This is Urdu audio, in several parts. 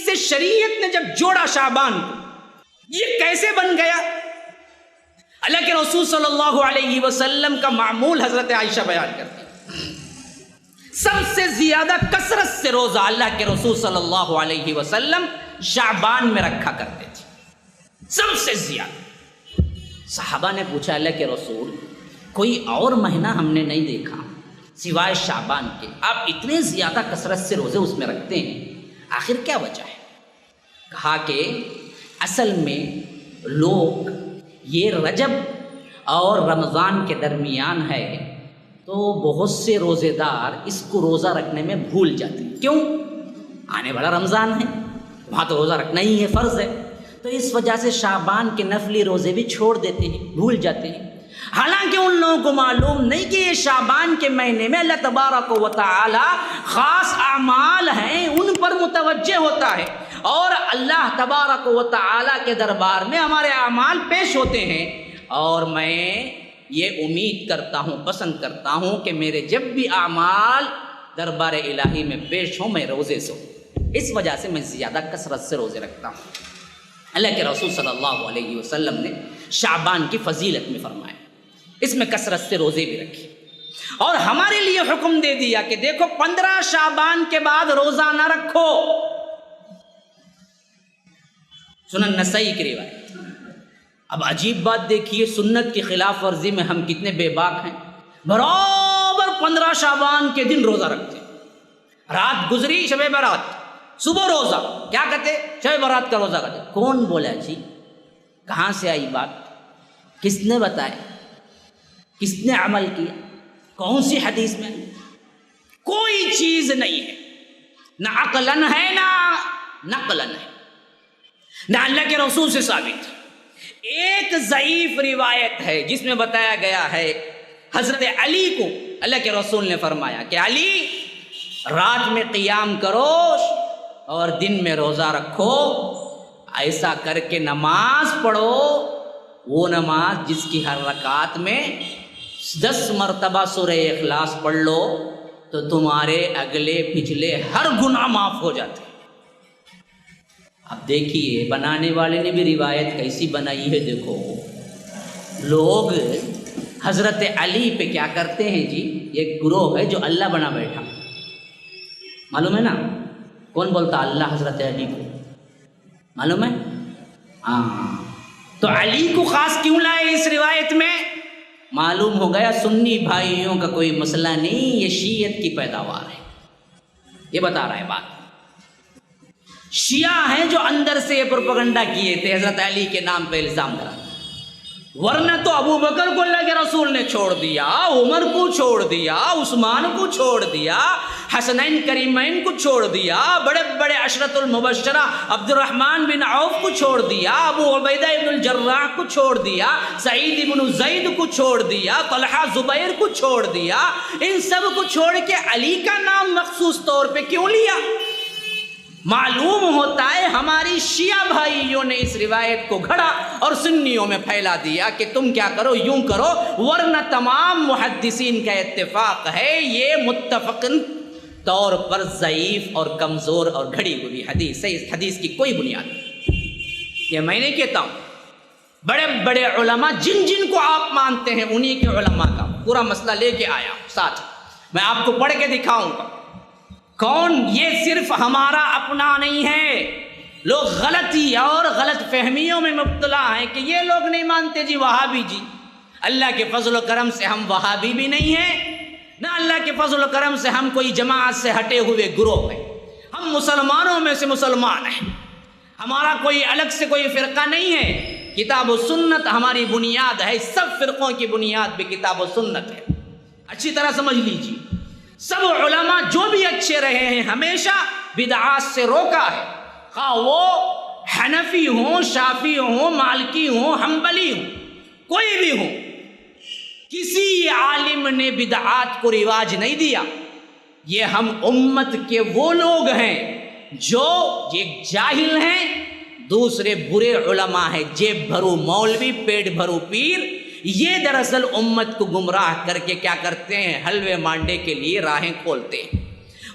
سے شریعت نے جب جوڑا شعبان کو، یہ کیسے بن گیا؟ اللہ کے رسول صلی اللہ علیہ وسلم کا معمول حضرت عائشہ بیان کرتے ہیں، سب سے زیادہ کثرت سے روزہ اللہ کے رسول صلی اللہ علیہ وسلم شعبان میں رکھا کرتے تھے، سب سے زیادہ۔ صحابہ نے پوچھا اللہ کے رسول کوئی اور مہینہ ہم نے نہیں دیکھا سوائے شعبان کے، آپ اتنے زیادہ کثرت سے روزے اس میں رکھتے ہیں، آخر کیا وجہ ہے؟ کہا کہ اصل میں لوگ یہ رجب اور رمضان کے درمیان ہے تو بہت سے روزے دار اس کو روزہ رکھنے میں بھول جاتے ہیں، کیوں؟ آنے والا رمضان ہے، وہاں تو روزہ رکھنا ہی ہے، فرض ہے، تو اس وجہ سے شعبان کے نفلی روزے بھی چھوڑ دیتے ہیں، بھول جاتے ہیں۔ حالانکہ ان لوگوں کو معلوم نہیں کہ یہ شعبان کے مہینے میں اللہ تبارک و تعالی خاص اعمال ہیں ان پر متوجہ ہوتا ہے، اور اللہ تبارک و تعالی کے دربار میں ہمارے اعمال پیش ہوتے ہیں، اور میں یہ امید کرتا ہوں، پسند کرتا ہوں کہ میرے جب بھی اعمال دربار الہی میں پیش ہوں میں روزے سے ہوں، اس وجہ سے میں زیادہ کثرت سے روزے رکھتا ہوں۔ اللہ کے رسول صلی اللہ علیہ وسلم نے شعبان کی فضیلت میں فرمایا اس میں کثرت سے روزے بھی رکھے، اور ہمارے لیے حکم دے دیا کہ دیکھو 15 شعبان کے بعد روزہ نہ رکھو۔ سنن نسائی کی روایت۔ اب عجیب بات دیکھیے، سنت کی خلاف ورزی میں ہم کتنے بے باک ہیں، برابر 15 شعبان کے دن روزہ رکھتے ہیں، رات گزری شب برات، صبح روزہ، کیا کہتے؟ شب برات کا روزہ کرتے۔ کون بولا جی؟ کہاں سے آئی بات؟ کس نے بتایا؟ کس نے عمل کیا؟ کون سی حدیث میں؟ کوئی چیز نہیں ہے، نہ عقلاً ہے نہ نقلاً ہے، نہ اللہ کے رسول سے ثابت۔ ایک ضعیف روایت ہے جس میں بتایا گیا ہے حضرت علی کو اللہ کے رسول نے فرمایا کہ علی رات میں قیام کرو اور دن میں روزہ رکھو، ایسا کر کے نماز پڑھو، وہ نماز جس کی ہر رکعت میں 10 مرتبہ سورہ اخلاص پڑھ لو تو تمہارے اگلے پچھلے ہر گناہ معاف ہو جاتے ہیں۔ اب دیکھیے بنانے والے نے بھی روایت کیسی بنائی ہے، دیکھو لوگ حضرت علی پہ کیا کرتے ہیں جی، ایک گروہ ہے جو اللہ بنا بیٹھا، معلوم ہے نا؟ کون بولتا اللہ حضرت علی کو؟ معلوم ہے؟ ہاں، تو علی کو خاص کیوں لائے اس روایت میں؟ معلوم ہو گیا سنی بھائیوں کا کوئی مسئلہ نہیں، یہ شیعت کی پیداوار ہے، یہ بتا رہا ہے بات۔ شیعہ ہیں جو اندر سے یہ پروپیگنڈا کیے تھے، حضرت علی کے نام پہ الزام لگا، ورنہ تو ابو بکر کو اللہ کے رسول نے چھوڑ دیا، عمر کو چھوڑ دیا، عثمان کو چھوڑ دیا، حسنین کریمین کو چھوڑ دیا، بڑے بڑے عشرۃ المبشرہ عبد الرحمن بن عوف کو چھوڑ دیا، ابو عبیدہ ابن الجراح کو چھوڑ دیا، سعید ابن زید کو چھوڑ دیا، طلحہ زبیر کو چھوڑ دیا، ان سب کو چھوڑ کے علی کا نام مخصوص طور پہ کیوں لیا؟ معلوم ہوتا ہے ہماری شیعہ بھائیوں نے اس روایت کو گھڑا اور سنیوں میں پھیلا دیا کہ تم کیا کرو، یوں کرو، ورنہ تمام محدثین کا اتفاق ہے یہ متفقن طور پر ضعیف اور کمزور اور گھڑی ہوئی حدیث ہے، اس حدیث کی کوئی بنیاد نہیں۔ یہ میں نے کہتا ہوں، بڑے بڑے علماء جن جن کو آپ مانتے ہیں انہی کے علماء کا پورا مسئلہ لے کے آیا ساتھ، میں آپ کو پڑھ کے دکھاؤں گا کون، یہ صرف ہمارا اپنا نہیں ہے، لوگ غلطی اور غلط فہمیوں میں مبتلا ہیں کہ یہ لوگ نہیں مانتے جی وہابی جی، اللہ کے فضل و کرم سے ہم وہابی بھی نہیں ہیں، نہ اللہ کے فضل و کرم سے ہم کوئی جماعت سے ہٹے ہوئے گروہ ہیں، ہم مسلمانوں میں سے مسلمان ہیں، ہمارا کوئی الگ سے کوئی فرقہ نہیں ہے، کتاب و سنت ہماری بنیاد ہے، سب فرقوں کی بنیاد بھی کتاب و سنت ہے، اچھی طرح سمجھ لیجیے۔ سب علماء جو بھی اچھے رہے ہیں ہمیشہ بدعات سے روکا ہے، خواہ وہ حنفی ہوں، شافعی ہوں، مالکی ہوں، حنبلی ہوں، کوئی بھی ہوں، کسی عالم نے بدعات کو رواج نہیں دیا۔ یہ ہم امت کے وہ لوگ ہیں جو ایک جاہل ہیں، دوسرے برے علماء ہیں، جیب بھرو مولوی پیٹ بھرو پیر، یہ دراصل امت کو گمراہ کر کے کیا کرتے ہیں، حلوے مانڈے کے لیے راہیں کھولتے ہیں،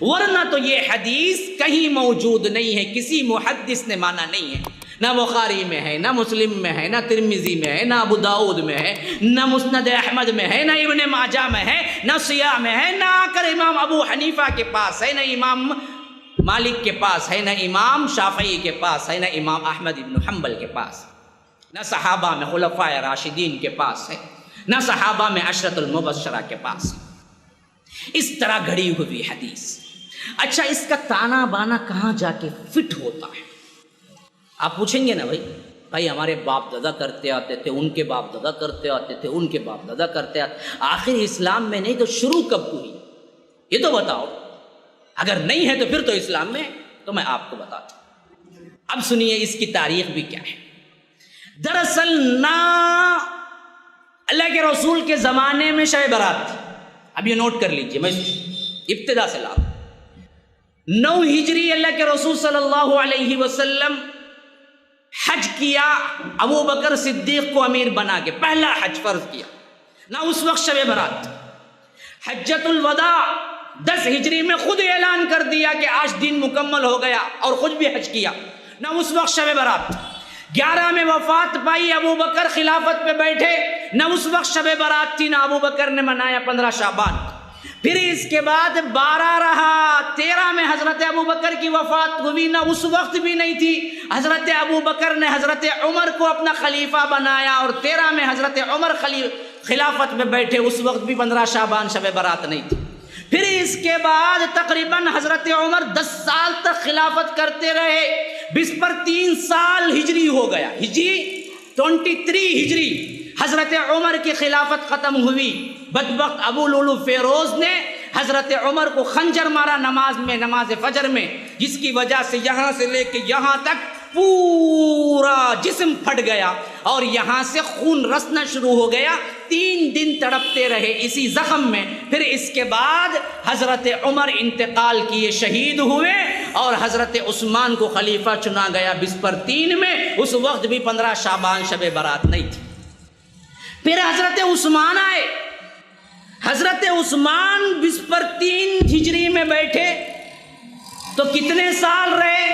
ورنہ تو یہ حدیث کہیں موجود نہیں ہے، کسی محدث نے مانا نہیں ہے، نہ بخاری میں ہے، نہ مسلم میں ہے، نہ ترمذی میں ہے، نہ ابو داؤد میں ہے، نہ مسند احمد میں ہے، نہ ابن ماجہ میں ہے، نہ سیاہ میں ہے، نہ آ کر امام ابو حنیفہ کے پاس ہے، نہ امام مالک کے پاس ہے، نہ امام شافعی کے پاس ہے، نہ امام احمد بن حنبل کے پاس، نہ صحابہ میں خلفائے راشدین کے پاس ہے، نہ صحابہ میں عشرۃ المبشرہ کے پاس ہے۔ اس طرح گھڑی ہوئی حدیث۔ اچھا، اس کا تانا بانا کہاں جا کے فٹ ہوتا ہے؟ آپ پوچھیں گے نا بھائی ہمارے باپ دادا کرتے آتے تھے، ان کے باپ دادا کرتے آتے تھے، ان کے باپ دادا کرتے آتے، آخر اسلام میں نہیں تو شروع کب ہوئی؟ یہ تو بتاؤ۔ اگر نہیں ہے تو پھر تو اسلام میں ہے، تو میں آپ کو بتاتا ہوں۔ اب سنیے اس کی تاریخ بھی کیا ہے۔ دراصل نہ اللہ کے رسول کے زمانے میں شب برات تھی۔ اب یہ نوٹ کر لیجئے، میں ابتدا سے لا 9 ہجری اللہ کے رسول صلی اللہ علیہ وسلم حج کیا، ابو بکر صدیق کو امیر بنا کے پہلا حج فرض کیا، نہ اس وقت شب برات۔ حجۃ الوداع 10 ہجری میں خود اعلان کر دیا کہ آج دن مکمل ہو گیا، اور خود بھی حج کیا، نہ اس وقت شب برات۔ 11 میں وفات پائی، ابو بکر خلافت پہ بیٹھے، نہ اس وقت شب برات تھی، نہ ابو بکر نے منایا 15 شعبان۔ پھر اس کے بعد 12 رہا، 13 میں حضرت ابو بکر کی وفات ہوئی، نہ اس وقت بھی نہیں تھی۔ حضرت ابو بکر نے حضرت عمر کو اپنا خلیفہ بنایا، اور 13 میں حضرت عمر خلافت میں بیٹھے، اس وقت بھی 15 شعبان شب برات نہیں تھی۔ پھر اس کے بعد تقریباً حضرت عمر 10 سال تک خلافت کرتے رہے، بس پر 3 سال ہجری ہو گیا، ہجری 23 ہجری حضرت عمر کی خلافت ختم ہوئی۔ بدبخت ابو لولو فیروز نے حضرت عمر کو خنجر مارا نماز میں، نماز فجر میں، جس کی وجہ سے یہاں سے لے کے یہاں تک پورا جسم پھٹ گیا، اور یہاں سے خون رسنا شروع ہو گیا۔ 3 دن تڑپتے رہے اسی زخم میں۔ پھر اس کے بعد حضرت عمر انتقال کیے، شہید ہوئے، اور حضرت عثمان کو خلیفہ چنا گیا بسپر 3 میں۔ اس وقت بھی 15 شعبان شب برات نہیں تھی۔ پھر حضرت عثمان آئے، حضرت عثمان بسپر 3 ہجری میں بیٹھے تو کتنے سال رہے؟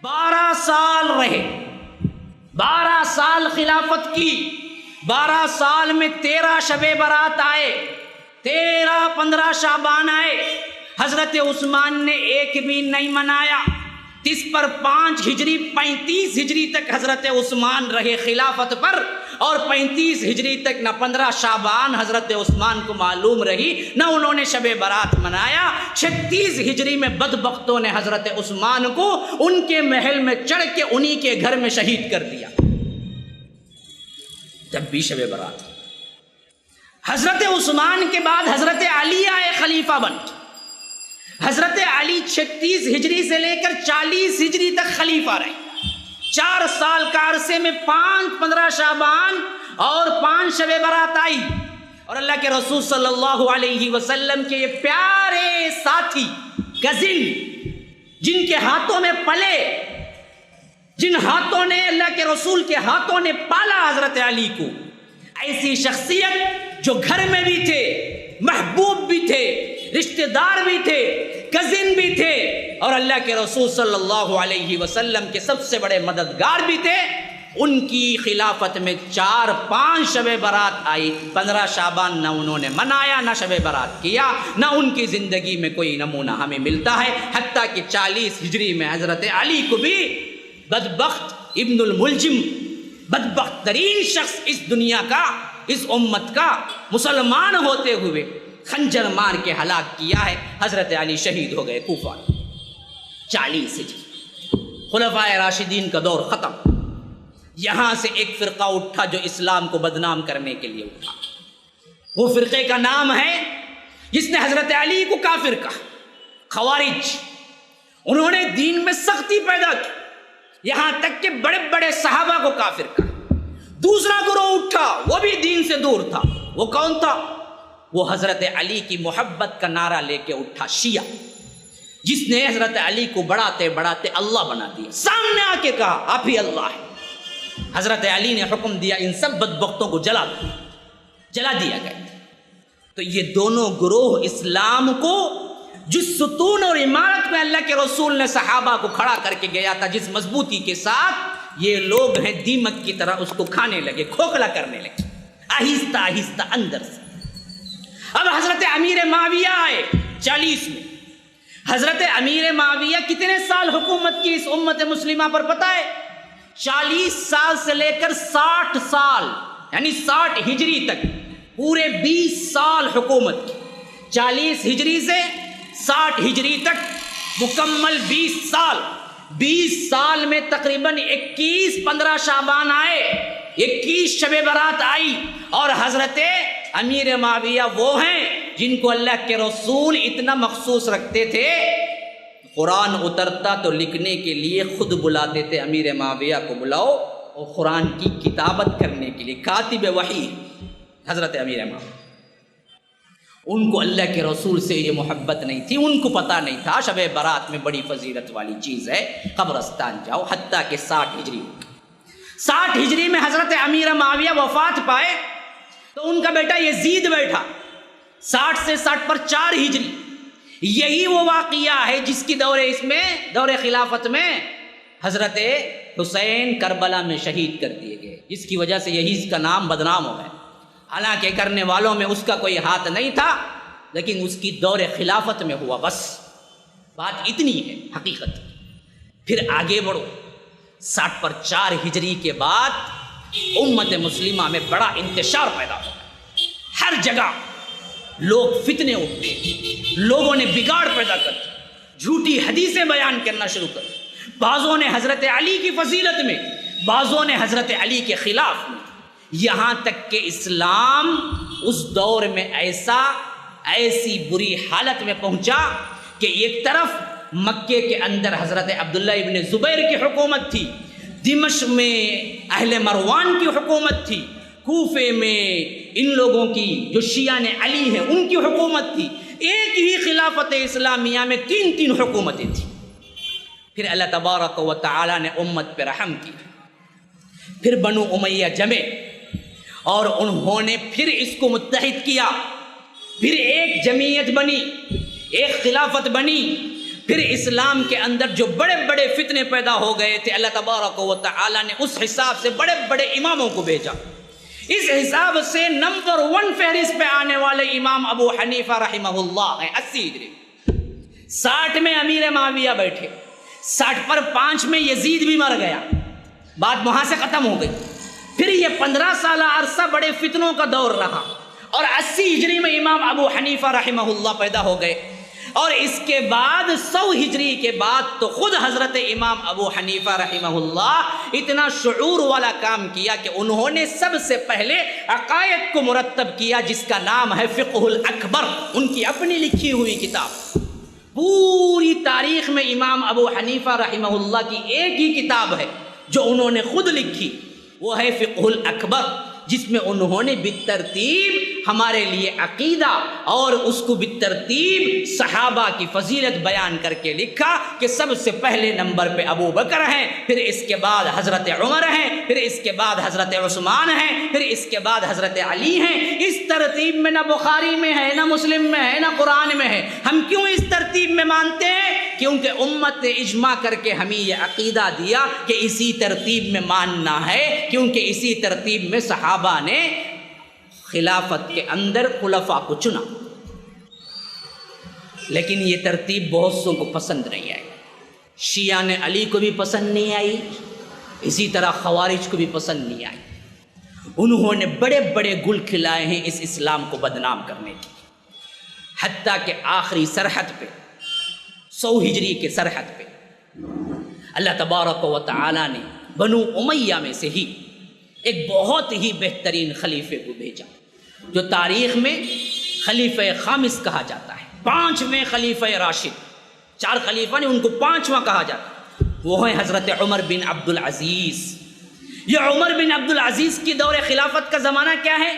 12 سال رہے، 12 سال خلافت کی۔ 12 سال میں 13 شب برات آئے، 13 15 شعبان آئے، حضرت عثمان نے ایک بھی نہیں منایا۔ 30 پر 5 ہجری 35 ہجری تک حضرت عثمان رہے خلافت پر، اور 35 ہجری تک نہ 15 شعبان حضرت عثمان کو معلوم رہی، نہ انہوں نے شب برات منایا۔ 36 ہجری میں بدبختوں نے حضرت عثمان کو ان کے محل میں چڑھ کے انہی کے گھر میں شہید کر دیا، جب بھی شب برات۔ حضرت عثمان کے بعد حضرت علی آئے خلیفہ بن۔ حضرت علی 36 ہجری سے لے کر 40 ہجری تک خلیفہ رہے۔ 4 سال کا عرصے میں 15 شعبان اور 5 شب برات آئی، اور اللہ کے رسول صلی اللہ علیہ وسلم کے یہ پیارے ساتھی کزن، جن کے ہاتھوں میں پلے، جن ہاتھوں نے اللہ کے رسول کے ہاتھوں نے پالا حضرت علی کو، ایسی شخصیت جو گھر میں بھی تھے، محبوب بھی تھے، رشتہ دار بھی تھے، کزن بھی تھے، اور اللہ کے رسول صلی اللہ علیہ وسلم کے سب سے بڑے مددگار بھی تھے، ان کی خلافت میں 4-5 شب برات آئی۔ 15 شعبان نہ انہوں نے منایا، نہ شب برات کیا، نہ ان کی زندگی میں کوئی نمونہ ہمیں ملتا ہے۔ حتیٰ کہ 40 ہجری میں حضرت علی کو بھی بدبخت ابن الملجم، بدبخت ترین شخص اس دنیا کا، اس امت کا، مسلمان ہوتے ہوئے خنجر مار کے ہلاک کیا ہے۔ حضرت علی شہید ہو گئے کوفہ۔ 40 ہجری خلفائے راشدین کا دور ختم۔ یہاں سے ایک فرقہ اٹھا جو اسلام کو بدنام کرنے کے لیے اٹھا۔ وہ فرقے کا نام ہے، جس نے حضرت علی کو کافر کہا، خوارج۔ انہوں نے دین میں سختی پیدا کی، یہاں تک کہ بڑے بڑے صحابہ کو کافر کہا۔ دوسرا گروہ اٹھا، وہ بھی دین سے دور تھا۔ وہ کون تھا؟ وہ حضرت علی کی محبت کا نعرہ لے کے اٹھا، شیعہ، جس نے حضرت علی کو بڑھاتے بڑھاتے اللہ بنا دیا۔ سامنے آ کے کہا آپ ہی اللہ ہے۔ حضرت علی نے حکم دیا ان سب بدبختوں کو جلا دیا گیا۔ تو یہ دونوں گروہ اسلام کو جس ستون اور عمارت میں اللہ کے رسول نے صحابہ کو کھڑا کر کے گیا تھا، جس مضبوطی کے ساتھ یہ لوگ ہیں دیمک کی طرح اس کو کھانے لگے، کھوکھلا کرنے لگے آہستہ آہستہ اندر سے۔ اب حضرت امیر معاویہ آئے 40 میں۔ حضرت امیر معاویہ کتنے سال حکومت کی اس امت مسلمہ پر پتہ ہے؟ 40 سال سے لے کر 60 سال، یعنی 60 ہجری تک پورے 20 سال حکومت کی۔ 40 ہجری سے 60 ہجری تک مکمل 20 سال۔ 20 سال میں تقریباً 15 شعبان آئے، 21 شب برات آئی، اور حضرت امیر معاویہ وہ ہیں جن کو اللہ کے رسول اتنا مخصوص رکھتے تھے، قرآن اترتا تو لکھنے کے لیے خود بلاتے تھے، امیر معاویہ کو بلاؤ اور قرآن کی کتابت کرنے کے لیے، کاتب وحی حضرت امیر معاویہ۔ ان کو اللہ کے رسول سے یہ محبت نہیں تھی، ان کو پتہ نہیں تھا شب برات میں بڑی فضیلت والی چیز ہے، قبرستان جاؤ، حتیٰ کہ 60 ہجری 60 ہجری میں حضرت امیر معاویہ وفات پائے تو ان کا بیٹا یزید بیٹھا 60 سے 60 پر 4 ہجری۔ یہی وہ واقعہ ہے جس کی دور خلافت میں حضرت حسین کربلا میں شہید کر دیے گئے، جس کی وجہ سے یہی اس کا نام بدنام ہو گیا۔ حالانکہ کرنے والوں میں اس کا کوئی ہاتھ نہیں تھا، لیکن اس کی دور خلافت میں ہوا، بس بات اتنی ہے حقیقت۔ پھر آگے بڑھو، 60 پر 4 ہجری کے بعد امت مسلمہ میں بڑا انتشار پیدا ہوا، ہر جگہ لوگ فتنے اٹھتے، لوگوں نے بگاڑ پیدا کر دی، جھوٹی حدیثیں بیان کرنا شروع کر دی، بعضوں نے حضرت علی کی فضیلت میں، بعضوں نے حضرت علی کے خلاف میں، یہاں تک کہ اسلام اس دور میں ایسی بری حالت میں پہنچا کہ ایک طرف مکے کے اندر حضرت عبداللہ ابن زبیر کی حکومت تھی، دمشق میں اہل مروان کی حکومت تھی، کوفے میں ان لوگوں کی جو شیعان علی ہیں ان کی حکومت تھی، ایک ہی خلافت اسلامیہ میں 3 حکومتیں تھیں۔ پھر اللہ تبارک و تعالی نے امت پہ رحم کی، پھر بنو امیہ جمے اور انہوں نے پھر اس کو متحد کیا، پھر ایک جمعیت بنی، ایک خلافت بنی۔ پھر اسلام کے اندر جو بڑے بڑے فتنے پیدا ہو گئے تھے، اللہ تبارک و تعالی نے اس حساب سے بڑے بڑے اماموں کو بھیجا۔ اس حساب سے نمبر 1 فہرست پہ آنے والے امام ابو حنیفہ رحمہ اللہ ہیں 80 ہجری۔ 60 میں امیر معاویہ بیٹھے، 60 پر 5 میں یزید بھی مر گیا، بات وہاں سے ختم ہو گئی۔ پھر یہ 15 سالہ عرصہ بڑے فتنوں کا دور رہا، اور 80 ہجری میں امام ابو حنیفہ رحمہ اللہ پیدا ہو گئے، اور اس کے بعد 100 ہجری کے بعد تو خود حضرت امام ابو حنیفہ رحمہ اللہ اتنا شعور والا کام کیا کہ انہوں نے سب سے پہلے عقائد کو مرتب کیا، جس کا نام ہے فقہ الاکبر، ان کی اپنی لکھی ہوئی کتاب۔ پوری تاریخ میں امام ابو حنیفہ رحمہ اللہ کی ایک ہی کتاب ہے جو انہوں نے خود لکھی، وہ ہے فقہ الاکبر، جس میں انہوں نے بالترتیب ہمارے لیے عقیدہ اور اس کو بالترتیب صحابہ کی فضیلت بیان کر کے لکھا کہ سب سے پہلے نمبر پہ ابو بکر ہیں، پھر اس کے بعد حضرت عمر ہیں، پھر اس کے بعد حضرت عثمان ہیں، پھر اس کے بعد حضرت علی ہیں۔ اس ترتیب میں نہ بخاری میں ہے، نہ مسلم میں ہے، نہ قرآن میں ہے۔ ہم کیوں اس ترتیب میں مانتے ہیں؟ کیونکہ امت نے اجماع کر کے ہمیں یہ عقیدہ دیا کہ اسی ترتیب میں ماننا ہے، کیونکہ اسی ترتیب میں صحابہ نے خلافت کے اندر خلفاء کو چنا۔ لیکن یہ ترتیب بہت سوں کو پسند نہیں آئی، شیعہ نے علی کو بھی پسند نہیں آئی، اسی طرح خوارج کو بھی پسند نہیں آئی۔ انہوں نے بڑے بڑے گل کھلائے ہیں اس اسلام کو بدنام کرنے کی، حتیٰ کہ آخری سرحد پہ 100 ہجری کے سرحد پہ اللہ تبارک و تعالی نے بنو امیہ میں سے ہی ایک بہت ہی بہترین خلیفے کو بھیجا، جو تاریخ میں خلیفہ خامس کہا جاتا ہے، 5ویں خلیفہ راشد۔ 4 خلیفہ نے، ان کو 5واں کہا جاتا ہے، وہ ہیں حضرت عمر بن عبد العزیز۔ یہ عمر بن عبد العزیز کی دور خلافت کا زمانہ کیا ہے؟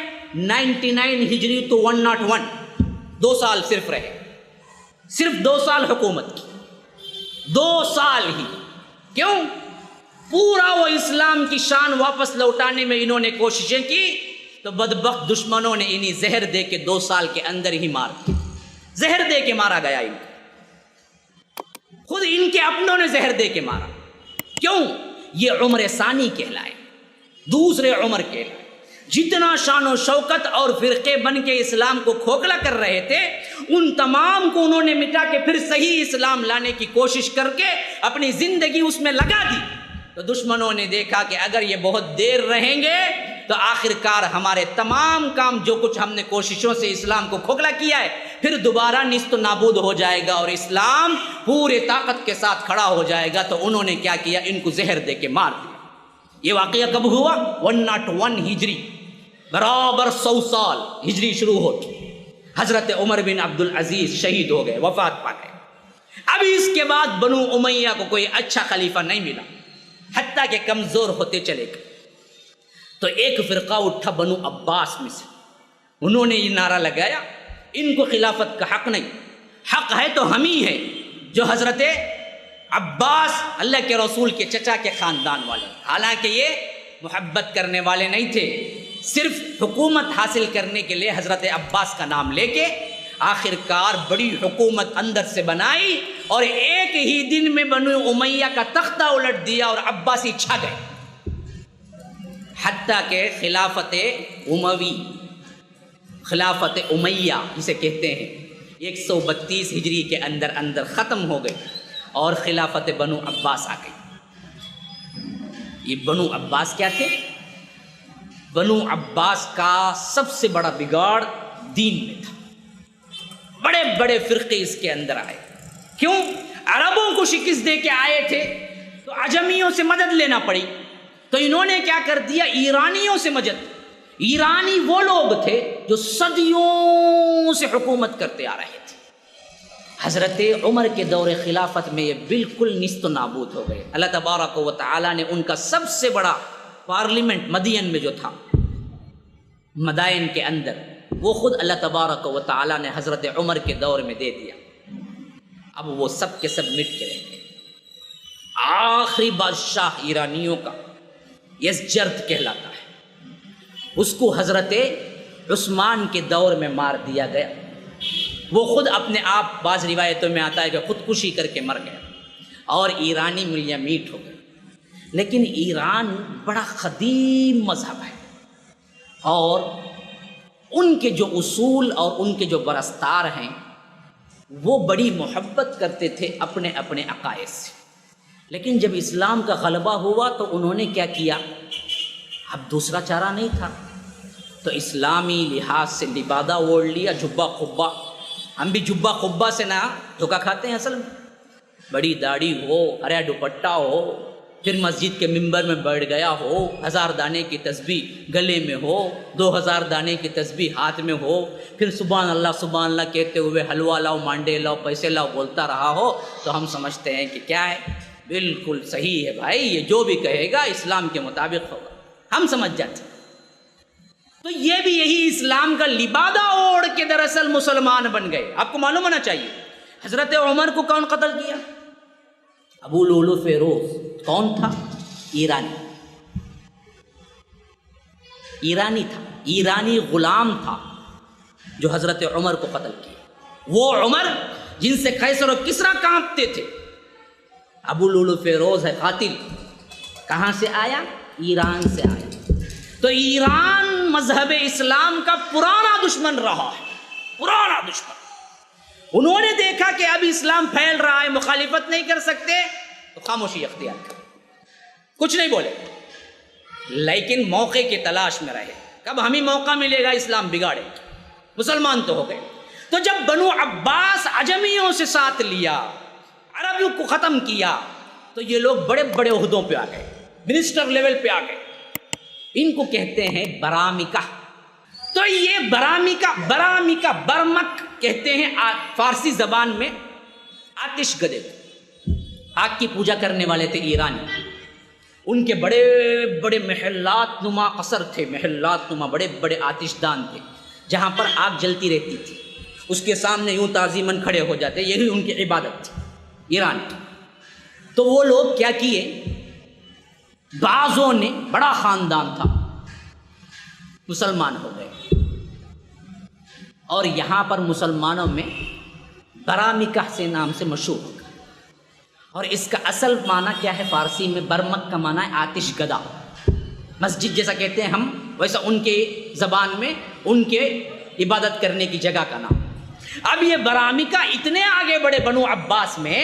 99 ہجری تو 101، 2 سال صرف رہے، صرف 2 سال حکومت کی، 2 سال ہی۔ کیوں؟ پورا وہ اسلام کی شان واپس لوٹانے میں انہوں نے کوششیں کی، تو بدبخت دشمنوں نے انہیں زہر دے کے 2 سال کے اندر ہی مار دیا، زہر دے کے مارا گیا ان کو۔ خود ان کے اپنوں نے زہر دے کے مارا. کیوں؟ یہ عمر ثانی کہلائے, دوسرے عمر کہلائے. جتنا شان و شوکت اور فرقے بن کے اسلام کو کھوکھلا کر رہے تھے, ان تمام کو انہوں نے مٹا کے پھر صحیح اسلام لانے کی کوشش کر کے اپنی زندگی اس میں لگا دی. تو دشمنوں نے دیکھا کہ اگر یہ بہت دیر رہیں گے تو آخرکار ہمارے تمام کام جو کچھ ہم نے کوششوں سے اسلام کو کھوکھلا کیا ہے پھر دوبارہ نیست و نابود ہو جائے گا اور اسلام پورے طاقت کے ساتھ کھڑا ہو جائے گا. تو انہوں نے کیا کیا, ان کو زہر دے کے مار دیا. یہ واقعہ کب ہوا؟ 101 ہجری, برابر 100 سال ہجری شروع ہوتی. حضرت عمر بن عبد العزیز شہید ہو گئے, وفات پا گئے. اب اس کے بعد بنو امیہ کو کوئی اچھا خلیفہ نہیں ملا, حتیٰ کہ کمزور ہوتے چلے گئے. تو ایک فرقہ اٹھا بنو عباس میں سے, انہوں نے یہ نعرہ لگایا ان کو خلافت کا حق نہیں, حق ہے تو ہم ہی ہیں جو حضرت عباس اللہ کے رسول کے چچا کے خاندان والے. حالانکہ یہ محبت کرنے والے نہیں تھے, صرف حکومت حاصل کرنے کے لیے حضرت عباس کا نام لے کے آخرکار بڑی حکومت اندر سے بنائی اور ایک ہی دن میں بنو امیہ کا تختہ الٹ دیا اور عباسی چھا گئے. حتیٰ کہ خلافت اموی, خلافت امیہ جسے کہتے ہیں, 132 ہجری کے اندر ختم ہو گئی اور خلافت بنو عباس آ گئی. یہ بنو عباس کیا تھے؟ بنو عباس کا سب سے بڑا بگاڑ دین میں تھا. بڑے بڑے فرقے اس کے اندر آئے. کیوں؟ عربوں کو شکست دے کے آئے تھے تو عجمیوں سے مدد لینا پڑی. تو انہوں نے کیا کر دیا, ایرانیوں سے مدد. ایرانی وہ لوگ تھے جو صدیوں سے حکومت کرتے آ رہے تھے. حضرت عمر کے دور خلافت میں یہ بالکل نیست و نابود ہو گئے. اللہ تبارک و تعالیٰ نے ان کا سب سے بڑا پارلیمنٹ مدین میں جو تھا, مدائن کے اندر, وہ خود اللہ تبارک و تعالیٰ نے حضرت عمر کے دور میں دے دیا. اب وہ سب کے سب مٹ کے رہ گئے. آخری بادشاہ ایرانیوں کا یزجرد کہلاتا ہے, اس کو حضرت عثمان کے دور میں مار دیا گیا. وہ خود اپنے آپ, بعض روایتوں میں آتا ہے کہ خودکشی کر کے مر گیا اور ایرانی ملیاں میٹ ہو گئے. لیکن ایران بڑا قدیم مذہب ہے اور ان کے جو اصول اور ان کے جو برستار ہیں وہ بڑی محبت کرتے تھے اپنے اپنے عقائد سے. لیکن جب اسلام کا غلبہ ہوا تو انہوں نے کیا کیا, اب دوسرا چارہ نہیں تھا تو اسلامی لحاظ سے لبادہ اوڑھ لیا, جبہ قبہ. ہم بھی جبہ قبہ سے نہ دھوکہ کھاتے ہیں. اصل میں بڑی داڑھی ہو, ہرا دوپٹہ ہو, پھر مسجد کے ممبر میں بیٹھ گیا ہو, 1000 دانے کی تسبیح گلے میں ہو, 2000 دانے کی تسبیح ہاتھ میں ہو, پھر سبحان اللہ کہتے ہوئے حلوہ لاؤ, مانڈے لاؤ, پیسے لاؤ بولتا رہا ہو, تو ہم سمجھتے ہیں کہ کیا ہے, بالکل صحیح ہے بھائی, یہ جو بھی کہے گا اسلام کے مطابق ہوگا, ہم سمجھ جاتے ہیں. تو یہ بھی یہی اسلام کا لبادہ اوڑھ کے دراصل مسلمان بن گئے. آپ کو معلوم ہونا چاہیے حضرت عمر کو کون قتل کیا؟ ابو لولو فیروز. کون تھا؟ ایرانی تھا, ایرانی غلام تھا جو حضرت عمر کو قتل کیا. وہ عمر جن سے قیصر و کسریٰ کانپتے تھے, ابو لولو فیروز ہے قاتل. کہاں سے آیا؟ ایران سے آیا. تو ایران مذہب اسلام کا پرانا دشمن رہا ہے, پرانا دشمن. انہوں نے دیکھا کہ اب اسلام پھیل رہا ہے, مخالفت نہیں کر سکتے, تو خاموشی اختیار کر, کچھ نہیں بولے, لیکن موقع کی تلاش میں رہے. کب ہمیں موقع ملے گا اسلام بگاڑے, مسلمان تو ہو گئے. تو جب بنو عباس عجمیوں سے ساتھ لیا, عربیوں کو ختم کیا, تو یہ لوگ بڑے بڑے عہدوں پہ آ گئے, منسٹر لیول پہ آ گئے. ان کو کہتے ہیں برامکہ. تو یہ برامکہ برمک کہتے ہیں فارسی زبان میں آتش گدے, آگ کی پوجا کرنے والے تھے ایرانی. ان کے بڑے بڑے محلات نما قصر تھے, محلات نما بڑے بڑے آتش دان تھے جہاں پر آگ جلتی رہتی تھی. اس کے سامنے یوں تعظیماً کھڑے ہو جاتے, یہی ان کی عبادت تھی ایران کی. تو وہ لوگ کیا کیے, بعضوں نے, بڑا خاندان تھا, مسلمان ہو گئے. اور یہاں پر مسلمانوں میں برامکہ سے نام سے مشہور ہو گئے. اور اس کا اصل معنی کیا ہے فارسی میں؟ برمک کا معنی ہے آتش گدا، مسجد جیسا کہتے ہیں ہم، ویسا ان کے زبان میں ان کے عبادت کرنے کی جگہ کا نام۔ اب یہ برامکہ اتنے آگے بڑے بنو عباس میں،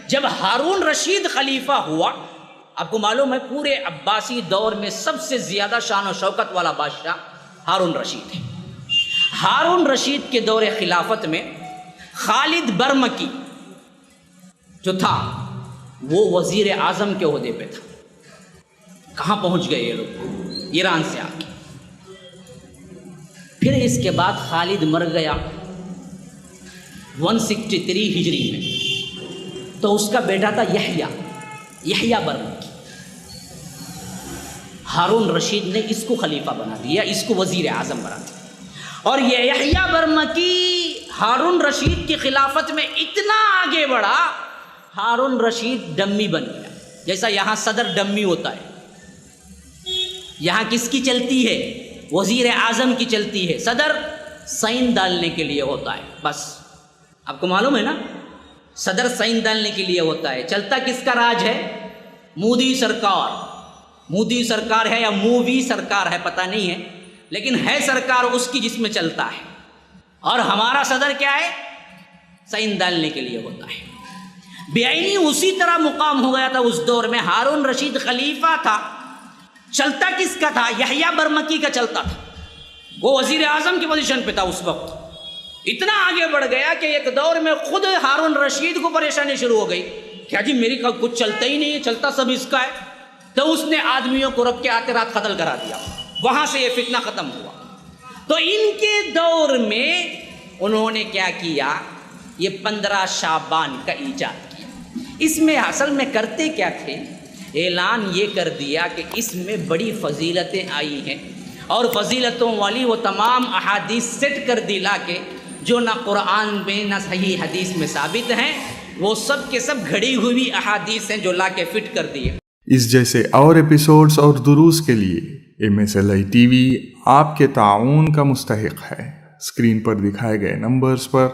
جب ہارون رشید خلیفہ ہوا، آپ کو معلوم ہے پورے عباسی دور میں سب سے زیادہ شان و شوکت والا بادشاہ ہارون رشید ہے۔ ہارون رشید کے دور خلافت میں خالد برمکی جو تھا وہ وزیر اعظم کے عہدے پہ تھا۔ کہاں پہنچ گئے یہ لوگ؟ ایران سے آ کے۔ پھر اس کے بعد خالد مر گیا 163 ہجری میں، تو اس کا بیٹا تھا یحییٰ برمکی۔ ہارون رشید نے اس کو خلیفہ بنا دیا، اس کو وزیر اعظم بنا دیا، اور یہ یحییٰ برمکی ہارون رشید کی خلافت میں اتنا آگے بڑھا، ہارون رشید ڈمی بن گیا۔ جیسا یہاں صدر ڈمی ہوتا ہے، یہاں کس کی چلتی ہے؟ وزیر اعظم کی چلتی ہے، صدر سائن ڈالنے کے لیے ہوتا ہے بس۔ آپ کو معلوم ہے نا، صدر سائن ڈالنے کے لیے ہوتا ہے۔ چلتا کس کا راج ہے؟ مودی سرکار، مودی سرکار ہے یا مووی سرکار ہے پتہ نہیں ہے، لیکن ہے سرکار اس کی جس میں چلتا ہے۔ اور ہمارا صدر کیا ہے؟ سائن ڈالنے کے لیے ہوتا ہے۔ بعینی اسی طرح مقام ہو گیا تھا اس دور میں۔ ہارون رشید خلیفہ تھا، چلتا کس کا تھا؟ یحییٰ برمکی کا چلتا تھا، وہ وزیر اعظم کی پوزیشن پہ تھا اس وقت۔ اتنا آگے بڑھ گیا کہ ایک دور میں خود ہارون رشید کو پریشانی شروع ہو گئی، کیا جی میری کچھ چلتا ہی نہیں ہے، چلتا سب اس کا ہے۔ تو اس نے آدمیوں کو رکھ کے آتے رات قتل کرا دیا، وہاں سے یہ فتنہ ختم ہوا۔ تو ان کے دور میں انہوں نے کیا کیا؟ یہ 15 شعبان کا ایجاد کیا۔ اس میں اصل میں کرتے کیا تھے؟ اعلان یہ کر دیا کہ اس میں بڑی فضیلتیں آئی ہیں، اور فضیلتوں والی وہ تمام احادیث سیٹ کر دی لا کے، جو نہ قرآن میں نہ صحیح حدیث میں ثابت ہیں، وہ سب کے سب گھڑی ہوئی احادیث ہیں جو لا کے فٹ کر دیے۔ اس جیسے اور ایپیسوڈز اور دروس کے لیے MSLI TV آپ کے تعاون کا مستحق ہے۔ اسکرین پر دکھائے گئے نمبرز پر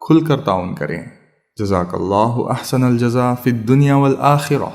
کھل کر تعاون کریں۔ جزاک اللہ احسن الجزا فی الدنیا والآخرہ۔